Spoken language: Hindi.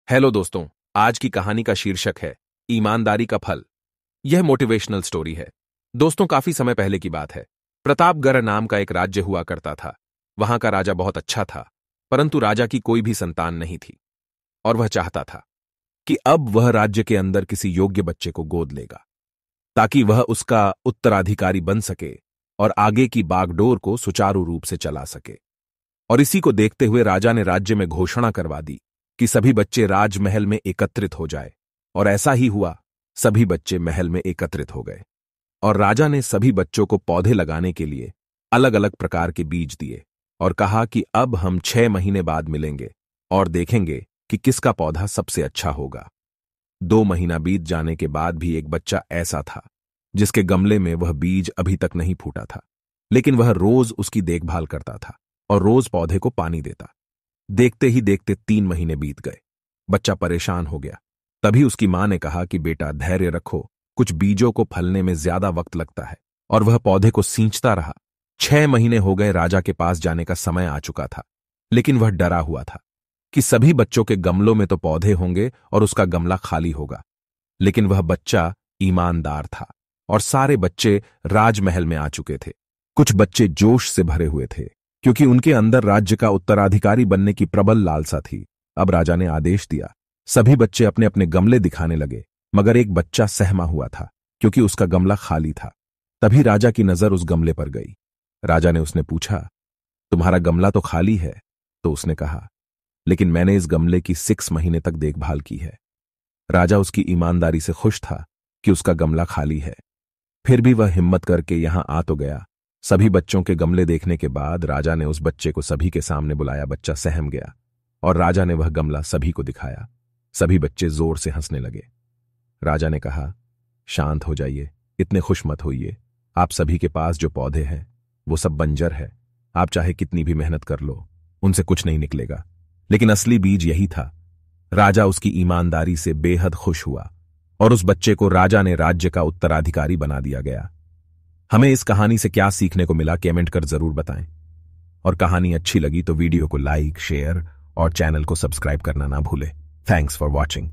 हेलो दोस्तों, आज की कहानी का शीर्षक है ईमानदारी का फल। यह मोटिवेशनल स्टोरी है। दोस्तों, काफी समय पहले की बात है। प्रतापगढ़ नाम का एक राज्य हुआ करता था। वहां का राजा बहुत अच्छा था, परंतु राजा की कोई भी संतान नहीं थी और वह चाहता था कि अब वह राज्य के अंदर किसी योग्य बच्चे को गोद लेगा ताकि वह उसका उत्तराधिकारी बन सके और आगे की बागडोर को सुचारू रूप से चला सके। और इसी को देखते हुए राजा ने राज्य में घोषणा करवा दी कि सभी बच्चे राजमहल में एकत्रित हो जाए। और ऐसा ही हुआ। सभी बच्चे महल में एकत्रित हो गए और राजा ने सभी बच्चों को पौधे लगाने के लिए अलग अलग प्रकार के बीज दिए और कहा कि अब हम 6 महीने बाद मिलेंगे और देखेंगे कि किसका पौधा सबसे अच्छा होगा। 2 महीना बीत जाने के बाद भी एक बच्चा ऐसा था जिसके गमले में वह बीज अभी तक नहीं फूटा था, लेकिन वह रोज उसकी देखभाल करता था और रोज पौधे को पानी देता। देखते ही देखते 3 महीने बीत गए। बच्चा परेशान हो गया। तभी उसकी मां ने कहा कि बेटा, धैर्य रखो, कुछ बीजों को फलने में ज्यादा वक्त लगता है। और वह पौधे को सींचता रहा। 6 महीने हो गए। राजा के पास जाने का समय आ चुका था, लेकिन वह डरा हुआ था कि सभी बच्चों के गमलों में तो पौधे होंगे और उसका गमला खाली होगा। लेकिन वह बच्चा ईमानदार था और सारे बच्चे राजमहल में आ चुके थे। कुछ बच्चे जोश से भरे हुए थे क्योंकि उनके अंदर राज्य का उत्तराधिकारी बनने की प्रबल लालसा थी। अब राजा ने आदेश दिया। सभी बच्चे अपने अपने गमले दिखाने लगे, मगर एक बच्चा सहमा हुआ था क्योंकि उसका गमला खाली था। तभी राजा की नजर उस गमले पर गई। राजा ने उसने पूछा, तुम्हारा गमला तो खाली है? तो उसने कहा, लेकिन मैंने इस गमले की 6 महीने तक देखभाल की है। राजा उसकी ईमानदारी से खुश था कि उसका गमला खाली है। फिर भी वह हिम्मत करके यहां आ तो गया। सभी बच्चों के गमले देखने के बाद राजा ने उस बच्चे को सभी के सामने बुलाया। बच्चा सहम गया और राजा ने वह गमला सभी को दिखाया। सभी बच्चे जोर से हंसने लगे। राजा ने कहा, शांत हो जाइए, इतने खुश मत होइए। आप सभी के पास जो पौधे हैं वो सब बंजर है। आप चाहे कितनी भी मेहनत कर लो, उनसे कुछ नहीं निकलेगा। लेकिन असली बीज यही था। राजा उसकी ईमानदारी से बेहद खुश हुआ और उस बच्चे को राजा ने राज्य का उत्तराधिकारी बना दिया गया। हमें इस कहानी से क्या सीखने को मिला, कमेंट कर जरूर बताएं। और कहानी अच्छी लगी तो वीडियो को लाइक, शेयर और चैनल को सब्सक्राइब करना ना भूलें। Thanks for watching.